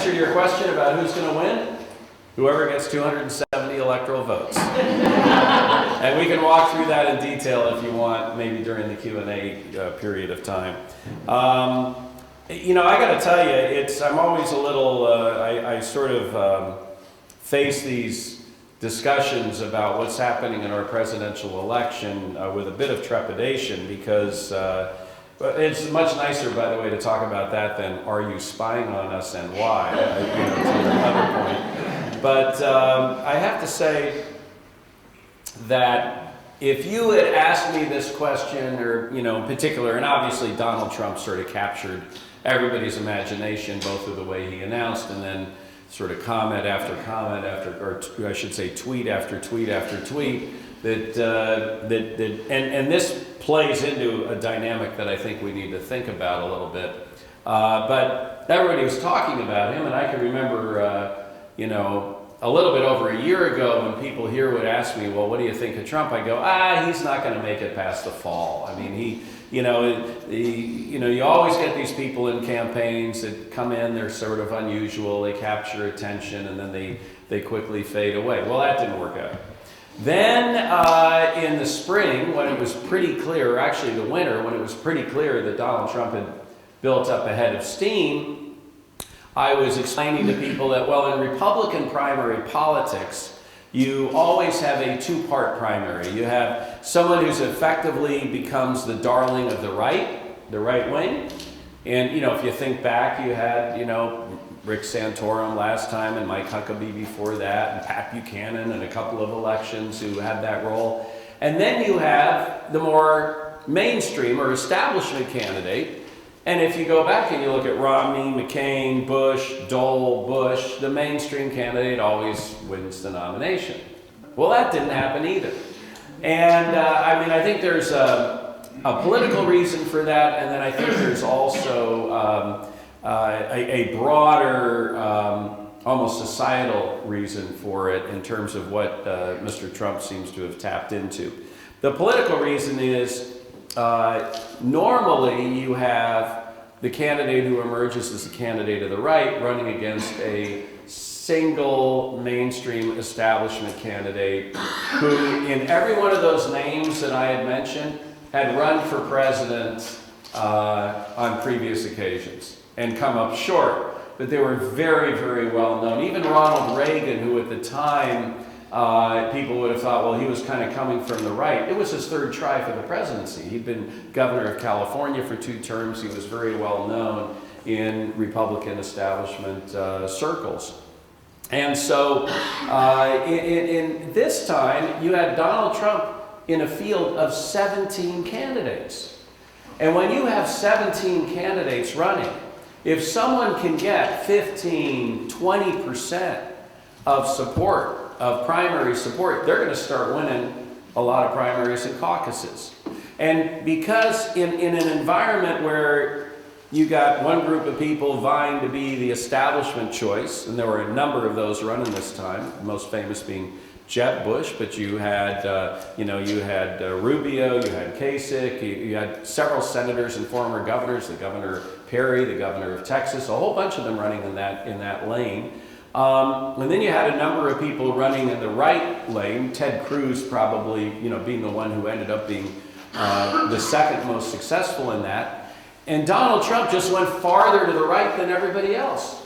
answer to your question about who's going to win? Whoever gets 270 electoral votes. And we can walk through that in detail if you want, maybe during the Q&A period of time. You know, I got to tell you, I'm always a little, I sort of face these discussions about what's happening in our presidential election with a bit of trepidation, because it's much nicer, by the way, to talk about that than are you spying on us and why, you know, to another point. But I have to say that if you had asked me this question, or, you know, in particular, and obviously Donald Trump sort of captured everybody's imagination, both with the way he announced and then sort of comment after comment or I should say tweet after tweet after tweet, and this plays into a dynamic that I think we need to think about a little bit. But everybody was talking about him, and I can remember, you know, a little bit over a year ago when people here would ask me, well, what do you think of Trump? I go, he's not going to make it past the fall. I mean, you know, you always get these people in campaigns that come in, they're sort of unusual, they capture attention, and then they quickly fade away. Well, that didn't work out. Then in the spring, when it was pretty clear, or actually the winter, when it was pretty clear that Donald Trump had built up a head of steam, I was explaining to people that, well, in Republican primary politics, you always have a two-part primary. You have someone who's effectively becomes the darling of the right wing. And, you know, if you think back, you had, you know, Rick Santorum last time and Mike Huckabee before that, and Pat Buchanan and a couple of elections who had that role. And then you have the more mainstream or establishment candidate. And if you go back and you look at Romney, McCain, Bush, Dole, Bush, the mainstream candidate always wins the nomination. Well, that didn't happen either. And I mean, I think there's a political reason for that, and then I think there's also a broader, almost societal reason for it in terms of what Mr. Trump seems to have tapped into. The political reason is normally you have the candidate who emerges as the candidate of the right running against a single mainstream establishment candidate who, in every one of those names that I had mentioned, had run for president on previous occasions and come up short. But they were very, very well known. Even Ronald Reagan, who at the time people would have thought, well, he was kind of coming from the right. It was his third try for the presidency. He'd been governor of California for 2 terms. He was very well known in Republican establishment circles. And so in this time, you had Donald Trump in a field of 17 candidates. And when you have 17 candidates running, if someone can get 15, 20% of support, of primary support, they're going to start winning a lot of primaries and caucuses. And because in an environment where you got one group of people vying to be the establishment choice, and there were a number of those running this time, the most famous being Jeb Bush, but you had, you had Rubio, you had Kasich, you had several senators and former governors, the Governor Perry, the governor of Texas, a whole bunch of them running in that lane. And then you had a number of people running in the right lane, Ted Cruz probably, being the one who ended up being the second most successful in that. And Donald Trump just went farther to the right than everybody else.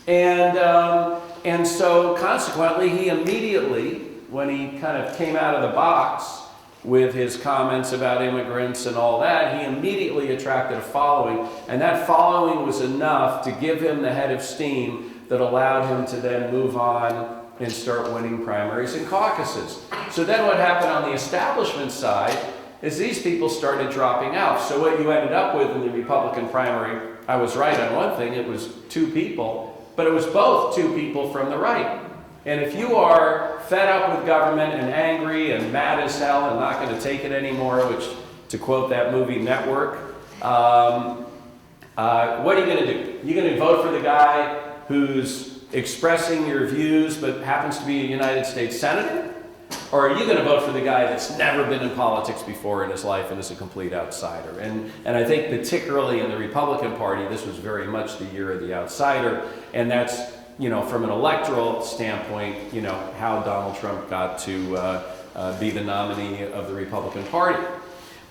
And so consequently, he immediately, when he kind of came out of the box with his comments about immigrants and all that, he immediately attracted a following. And that following was enough to give him the head of steam that allowed him to then move on and start winning primaries and caucuses. So then what happened on the establishment side is these people started dropping out. So what you ended up with in the Republican primary, I was right on one thing, it was 2 people, but it was both 2 people from the right. And if you are fed up with government and angry and mad as hell and not going to take it anymore, which, to quote that movie Network, what are you going to do? You're going to vote for the guy who's expressing your views but happens to be a United States Senator? Or are you going to vote for the guy that's never been in politics before in his life and is a complete outsider? And I think particularly in the Republican Party, this was very much the year of the outsider. And that's, from an electoral standpoint, how Donald Trump got to be the nominee of the Republican Party.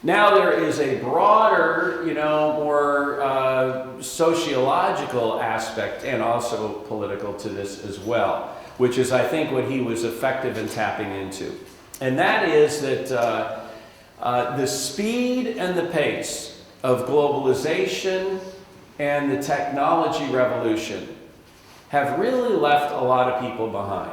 Now there is a broader, more sociological aspect and also political to this as well, which is, I think, what he was effective in tapping into. And that is that the speed and the pace of globalization and the technology revolution have really left a lot of people behind.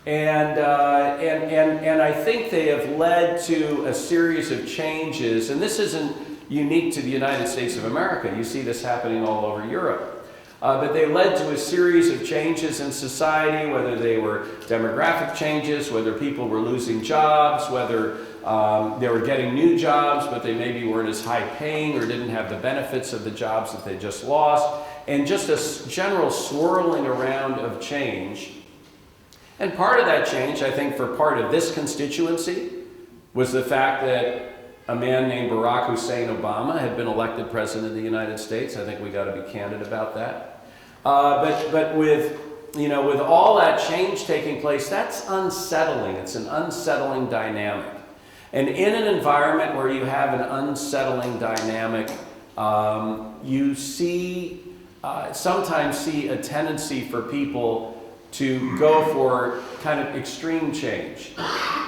And I think they have led to a series of changes, and this isn't unique to the United States of America. You see this happening all over Europe. But they led to a series of changes in society, whether they were demographic changes, whether people were losing jobs, whether they were getting new jobs, but they maybe weren't as high paying or didn't have the benefits of the jobs that they just lost, and just a general swirling around of change. And part of that change, I think, for part of this constituency was the fact that a man named Barack Hussein Obama had been elected president of the United States. I think we got to be candid about that. But with all that change taking place, that's unsettling. It's an unsettling dynamic. And in an environment where you have an unsettling dynamic, you sometimes see a tendency for people to go for kind of extreme change.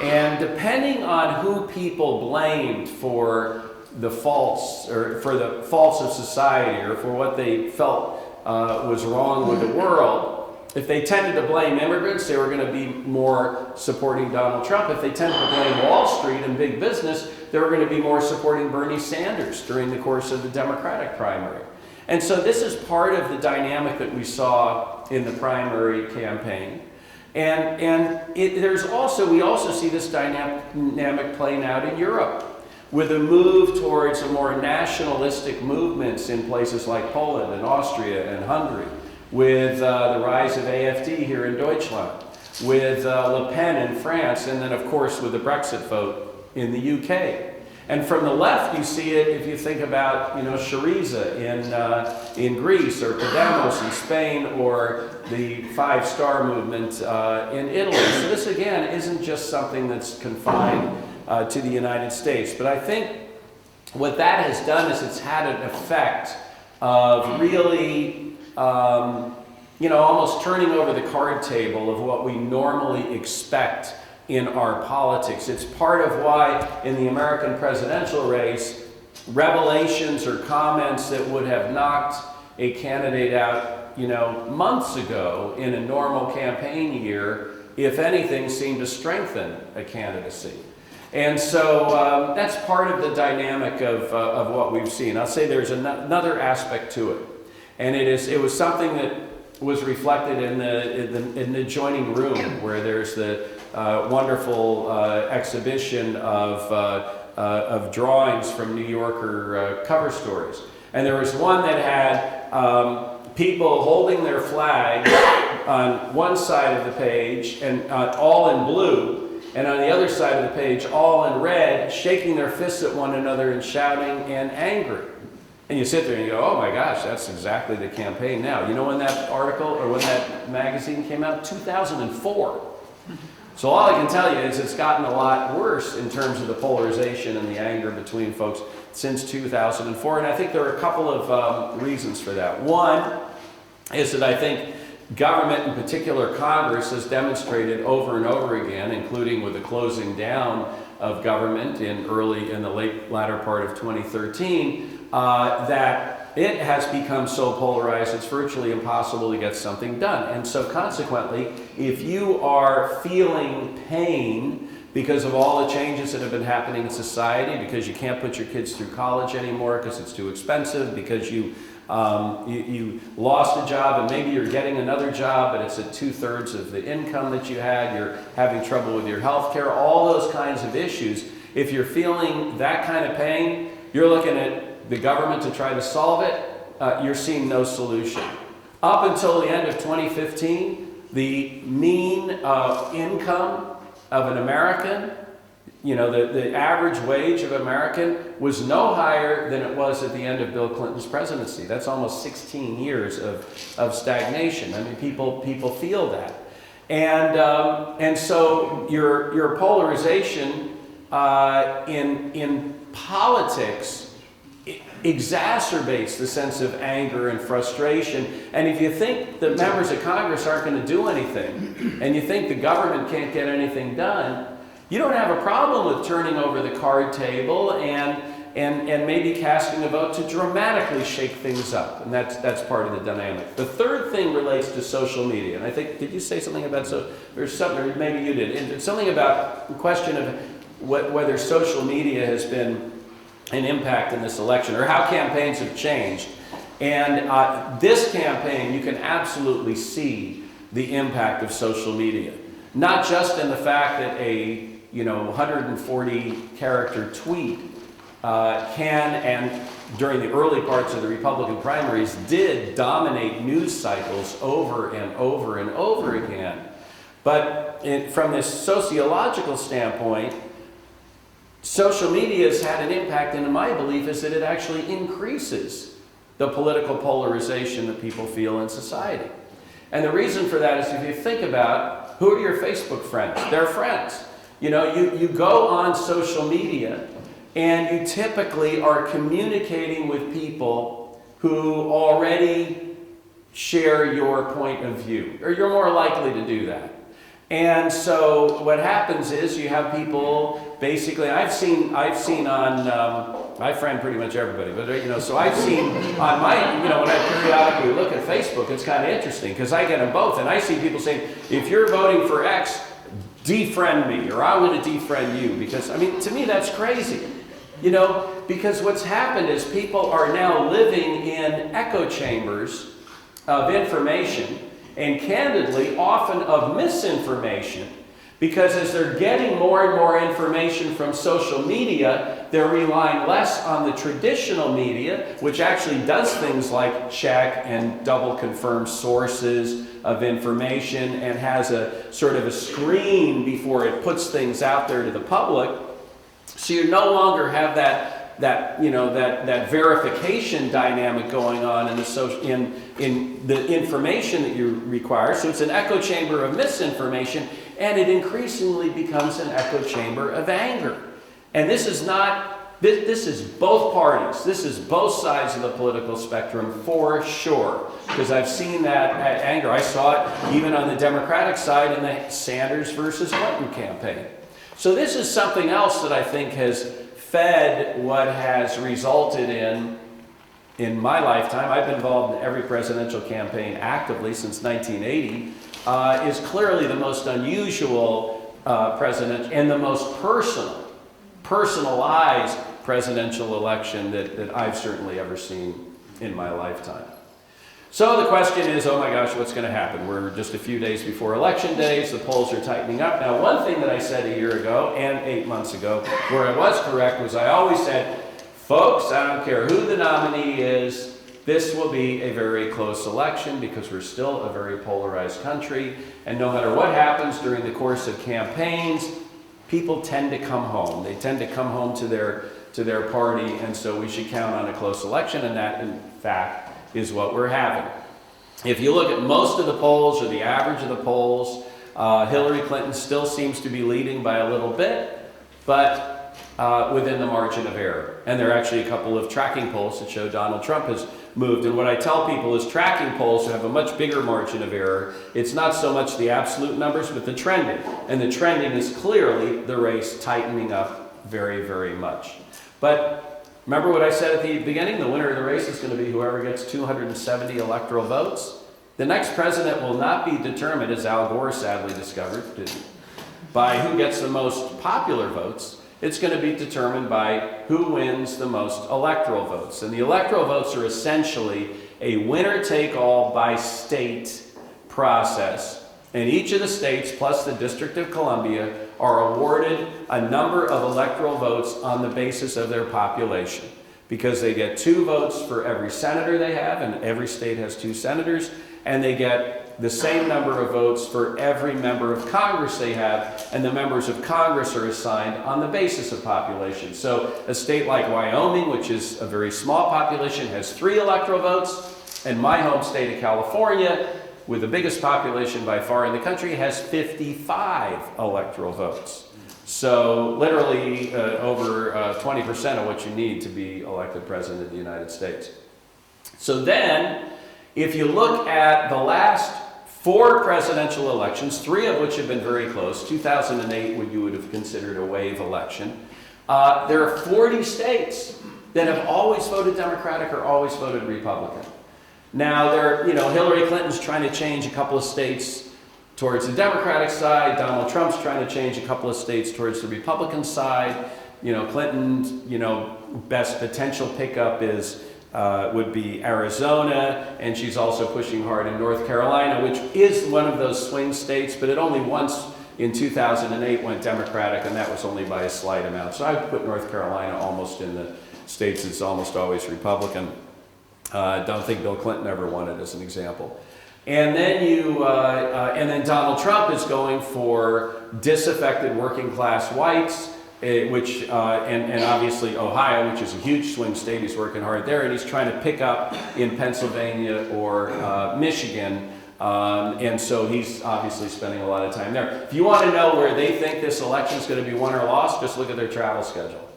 And depending on who people blamed for the faults, or for the faults of society, or for what they felt was wrong with the world, if they tended to blame immigrants, they were going to be more supporting Donald Trump. If they tended to blame Wall Street and big business, they were going to be more supporting Bernie Sanders during the course of the Democratic primary. And so this is part of the dynamic that we saw in the primary campaign. And we also see this dynamic playing out in Europe, with a move towards a more nationalistic movements in places like Poland and Austria and Hungary, with the rise of AfD here in Deutschland, with Le Pen in France, and then of course with the Brexit vote in the UK. And from the left, you see it if you think about, Syriza in Greece, or Podemos in Spain, or the Five Star Movement in Italy. So this, again, isn't just something that's confined to the United States. But I think what that has done is it's had an effect of really, almost turning over the card table of what we normally expect in our politics. It's part of why in the American presidential race, revelations or comments that would have knocked a candidate out, months ago in a normal campaign year, if anything, seemed to strengthen a candidacy. And so that's part of the dynamic of what we've seen. I'll say there's another aspect to it, and it was something that was reflected in the adjoining room, where there's the wonderful exhibition of drawings from New Yorker cover stories. And there was one that had people holding their flag on one side of the page, and all in blue, and on the other side of the page, all in red, shaking their fists at one another and shouting and angry. And you sit there and you go, oh my gosh, that's exactly the campaign now. You know when that article or when that magazine came out? 2004. So all I can tell you is it's gotten a lot worse in terms of the polarization and the anger between folks since 2004. And I think there are a couple of reasons for that. One is that I think government, in particular Congress, has demonstrated over and over again, including with the closing down of government in the latter part of 2013, that it has become so polarized it's virtually impossible to get something done. And so consequently, if you are feeling pain because of all the changes that have been happening in society, because you can't put your kids through college anymore because it's too expensive, because you lost a job and maybe you're getting another job but it's at 2/3 of the income that you had, you're having trouble with your health care, all those kinds of issues, if you're feeling that kind of pain, you're looking at the government to try to solve it, you're seeing no solution. Up until the end of 2015, the mean income of an American, the average wage of American was no higher than it was at the end of Bill Clinton's presidency. That's almost 16 years of stagnation. I mean, people feel that. And so your polarization in politics exacerbates the sense of anger and frustration. And if you think that members of Congress aren't going to do anything, and you think the government can't get anything done, you don't have a problem with turning over the card table and maybe casting a vote to dramatically shake things up. And that's part of the dynamic. The third thing relates to social media. And I think, did you say something about, there's something, or maybe you did, and something about the question of whether social media has been an impact in this election, or how campaigns have changed. And this campaign, you can absolutely see the impact of social media. Not just in the fact that a 140 character tweet can, and during the early parts of the Republican primaries, did dominate news cycles over and over and over again. But from this sociological standpoint, social media has had an impact, and my belief is that it actually increases the political polarization that people feel in society. And the reason for that is, if you think about, who are your Facebook friends? They're friends. You go on social media, and you typically are communicating with people who already share your point of view, or you're more likely to do that. And so what happens is you have people, basically, I've seen on, I friend pretty much everybody, but so I've seen on my, when I periodically look at Facebook, it's kind of interesting, because I get them both, and I see people saying, if you're voting for X, defriend me, or I'm going to defriend you, because, to me that's crazy. Because what's happened is people are now living in echo chambers of information, and candidly, often of misinformation, because as they're getting more and more information from social media, they're relying less on the traditional media, which actually does things like check and double confirm sources of information and has a sort of a screen before it puts things out there to the public. So you no longer have that verification dynamic going on in the information that you require. So it's an echo chamber of misinformation, and it increasingly becomes an echo chamber of anger. And this is both parties. This is both sides of the political spectrum for sure, because I've seen that anger. I saw it even on the Democratic side in the Sanders versus Clinton campaign. So this is something else that I think has fed what has resulted in my lifetime. I've been involved in every presidential campaign actively since 1980, is clearly the most unusual president and the most personalized presidential election that I've certainly ever seen in my lifetime. So the question is, oh my gosh, what's going to happen? We're just a few days before election days. The polls are tightening up. Now, one thing that I said a year ago and 8 months ago, where I was correct, was I always said, folks, I don't care who the nominee is, this will be a very close election, because we're still a very polarized country. And no matter what happens during the course of campaigns, people tend to come home. They tend to come home to their party, and so we should count on a close election, and that, in fact, is what we're having. If you look at most of the polls, or the average of the polls, Hillary Clinton still seems to be leading by a little bit, but within the margin of error. And there are actually a couple of tracking polls that show Donald Trump has moved. And what I tell people is tracking polls have a much bigger margin of error. It's not so much the absolute numbers, but the trending. And the trending is clearly the race tightening up very, very much. But remember what I said at the beginning? The winner of the race is going to be whoever gets 270 electoral votes. The next president will not be determined, as Al Gore sadly discovered, by who gets the most popular votes. It's going to be determined by who wins the most electoral votes. And the electoral votes are essentially a winner-take-all by state process. And each of the states, plus the District of Columbia, are awarded a number of electoral votes on the basis of their population, because they get 2 votes for every senator they have, and every state has 2 senators, and they get the same number of votes for every member of Congress they have, and the members of Congress are assigned on the basis of population. So a state like Wyoming, which is a very small population, has 3 electoral votes, and my home state of California, with the biggest population by far in the country, has 55 electoral votes. So literally over 20% of what you need to be elected president of the United States. So then, if you look at the last 4 presidential elections, 3 of which have been very close, 2008 what you would have considered a wave election, there are 40 states that have always voted Democratic or always voted Republican. Now, Hillary Clinton's trying to change a couple of states towards the Democratic side. Donald Trump's trying to change a couple of states towards the Republican side. Clinton's, best potential pickup would be Arizona, and she's also pushing hard in North Carolina, which is one of those swing states, but it only once in 2008 went Democratic, and that was only by a slight amount. So I would put North Carolina almost in the states that's almost always Republican. Don't think Bill Clinton ever won it, as an example. And then and then Donald Trump is going for disaffected working class whites, which and obviously Ohio, which is a huge swing state. He's working hard there, and he's trying to pick up in Pennsylvania or Michigan. And so he's obviously spending a lot of time there. If you want to know where they think this election is going to be won or lost, just look at their travel schedule.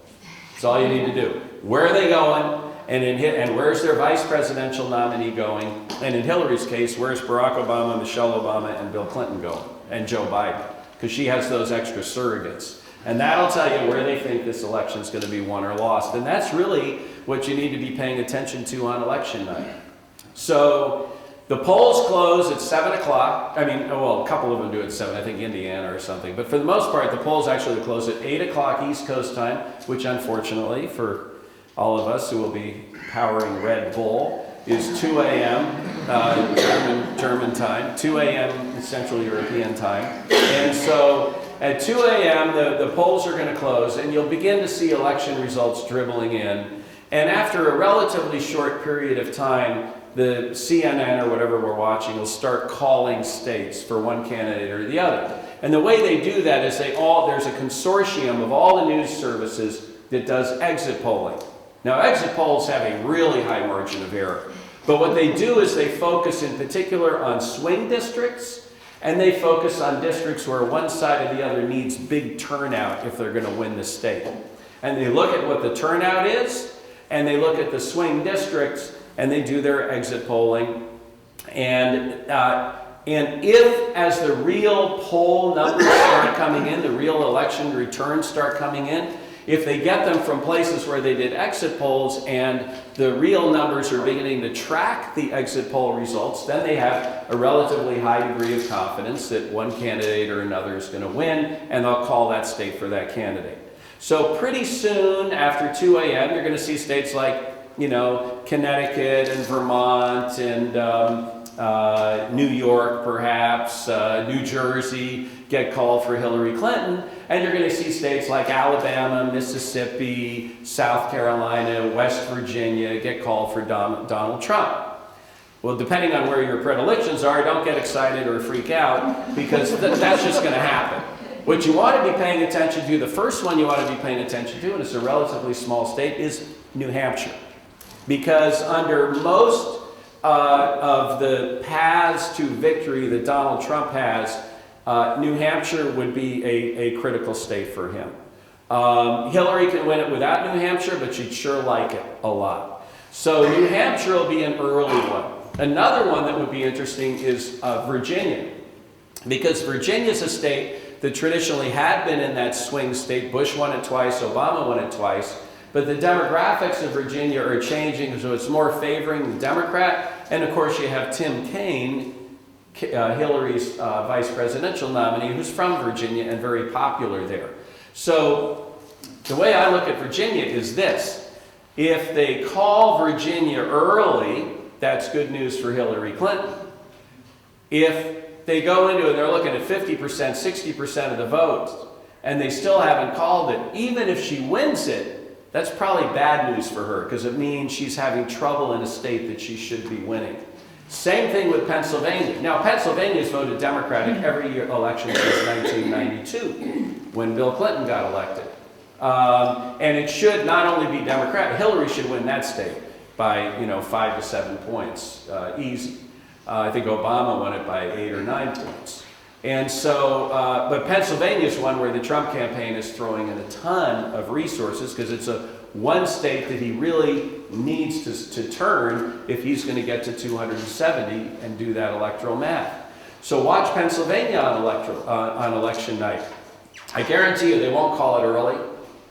That's all you need to do. Where are they going? And where's their vice presidential nominee going? And in Hillary's case, where's Barack Obama, Michelle Obama, and Bill Clinton going? And Joe Biden? Because she has those extra surrogates. And that'll tell you where they think this election is going to be won or lost. And that's really what you need to be paying attention to on election night. So the polls close at 7 o'clock. I mean, well, a couple of them do it at 7, I think Indiana or something. But for the most part, the polls actually close at 8 o'clock East Coast time, which unfortunately for all of us who will be powering Red Bull is 2 a.m. German time, 2 a.m. Central European time. And so at 2 a.m. the polls are going to close, and you'll begin to see election results dribbling in. And after a relatively short period of time, the CNN or whatever we're watching will start calling states for one candidate or the other. And the way they do that is there's a consortium of all the news services that does exit polling. Now, exit polls have a really high margin of error. But what they do is they focus in particular on swing districts, and they focus on districts where one side or the other needs big turnout if they're going to win the state. And they look at what the turnout is, and they look at the swing districts, and they do their exit polling. And if, as the real poll numbers start coming in, the real election returns start coming in, if they get them from places where they did exit polls and the real numbers are beginning to track the exit poll results, then they have a relatively high degree of confidence that one candidate or another is going to win, and they'll call that state for that candidate. So pretty soon after 2 a.m., you're going to see states like, Connecticut and Vermont and New York, perhaps, New Jersey get called for Hillary Clinton, and you're going to see states like Alabama, Mississippi, South Carolina, West Virginia get called for Donald Trump. Well, depending on where your predilections are, don't get excited or freak out, because that's just going to happen. What you want to be paying attention to, the first one you want to be paying attention to, and it's a relatively small state, is New Hampshire. Because under most of the paths to victory that Donald Trump has, New Hampshire would be a critical state for him. Hillary can win it without New Hampshire, but she'd sure like it a lot. So New Hampshire will be an early one. Another one that would be interesting is Virginia, because Virginia is a state that traditionally had been in that swing state. Bush won it twice, Obama won it twice, but the demographics of Virginia are changing, so it's more favoring the Democrat. And of course you have Tim Kaine, Hillary's vice presidential nominee, who's from Virginia and very popular there. So the way I look at Virginia is this: if they call Virginia early, that's good news for Hillary Clinton. If they go into it and they're looking at 50%, 60% of the votes, and they still haven't called it, even if she wins it, that's probably bad news for her, because it means she's having trouble in a state that she should be winning. Same thing with Pennsylvania. Now, Pennsylvania's voted Democratic every year election since 1992, when Bill Clinton got elected. And it should not only be Democratic. Hillary should win that state by 5 to 7 points, easy. I think Obama won it by 8 or 9 points. And so, but Pennsylvania's one where the Trump campaign is throwing in a ton of resources because it's one state that he really needs to turn if he's going to get to 270 and do that electoral math. So watch Pennsylvania on election night. I guarantee you they won't call it early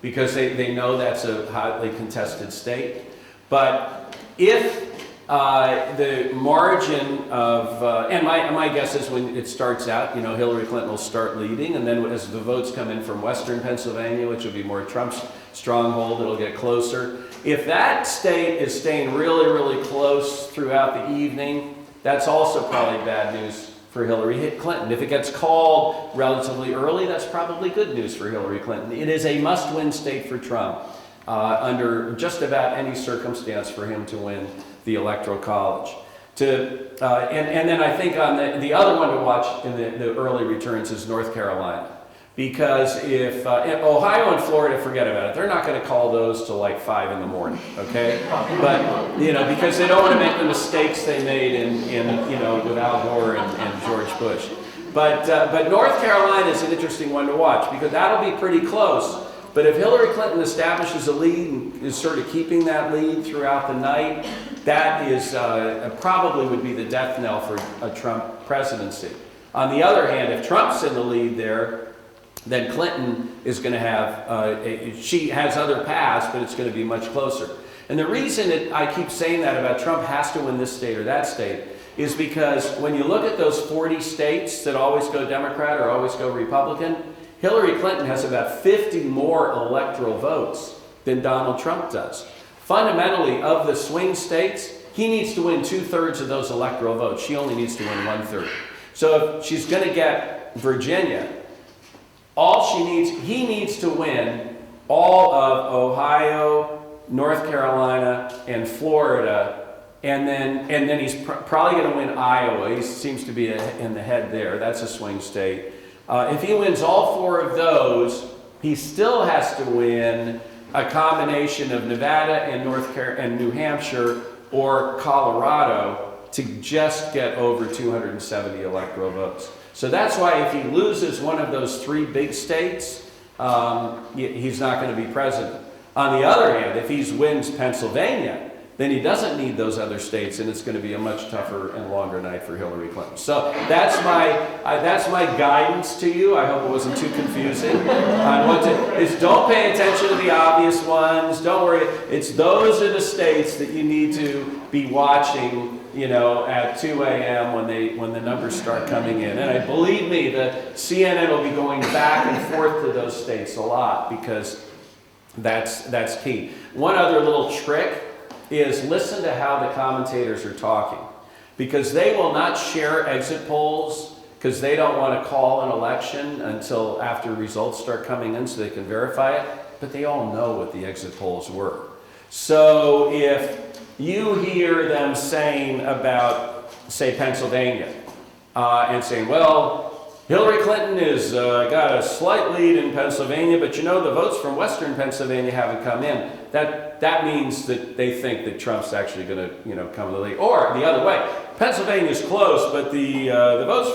because they know that's a hotly contested state. But if the margin of, and my guess is when it starts out, Hillary Clinton will start leading, and then as the votes come in from western Pennsylvania, which will be more Trump's stronghold, it'll get closer. If that state is staying really, really close throughout the evening, that's also probably bad news for Hillary Clinton. If it gets called relatively early, that's probably good news for Hillary Clinton. It is a must-win state for Trump under just about any circumstance for him to win the Electoral College. And then I think on the other one to watch in the early returns is North Carolina. Because if Ohio and Florida, forget about it. They're not going to call those till like 5 in the morning, okay? But, because they don't want to make the mistakes they made with Al Gore and George Bush. But North Carolina is an interesting one to watch because that'll be pretty close. But if Hillary Clinton establishes a lead and is sort of keeping that lead throughout the night, that is probably would be the death knell for a Trump presidency. On the other hand, if Trump's in the lead there, then Clinton is going to have, she has other paths, but it's going to be much closer. And the reason I keep saying that about Trump has to win this state or that state is because when you look at those 40 states that always go Democrat or always go Republican, Hillary Clinton has about 50 more electoral votes than Donald Trump does. Fundamentally, of the swing states, he needs to win 2/3 of those electoral votes. She only needs to win 1/3. So if she's going to get Virginia, he needs to win all of Ohio, North Carolina, and Florida, and then he's probably going to win Iowa. He seems to be in the head there. That's a swing state. If he wins all 4 of those, he still has to win a combination of Nevada and New Hampshire or Colorado to just get over 270 electoral votes. So that's why if he loses one of those 3 big states, he's not going to be president. On the other hand, if he wins Pennsylvania, then he doesn't need those other states, and it's going to be a much tougher and longer night for Hillary Clinton. So that's my guidance to you. I hope it wasn't too confusing. Don't pay attention to the obvious ones. Don't worry. Those are the states that you need to be watching, at 2 a.m. when the numbers start coming in. And believe me, the CNN will be going back and forth to those states a lot because that's key. One other little trick is listen to how the commentators are talking, because they will not share exit polls because they don't want to call an election until after results start coming in so they can verify it, but they all know what the exit polls were. So if you hear them saying about, say, Pennsylvania, and saying, well, Hillary Clinton has got a slight lead in Pennsylvania, but the votes from western Pennsylvania haven't come in. That means that they think that Trump's actually going to, come to the lead. Or the other way, Pennsylvania's close, but the votes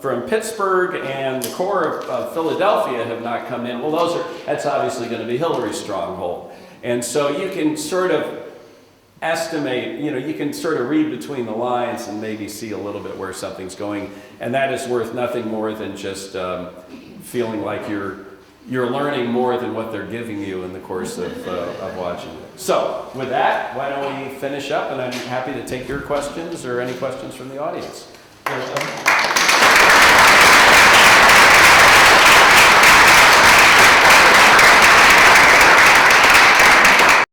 from Pittsburgh and the core of Philadelphia have not come in. Well, that's obviously going to be Hillary's stronghold. And so you can sort of estimate, you can sort of read between the lines and maybe see a little bit where something's going. And that is worth nothing more than just feeling like you're learning more than what they're giving you in the course of watching it. So with that, why don't we finish up? And I'm happy to take your questions or any questions from the audience.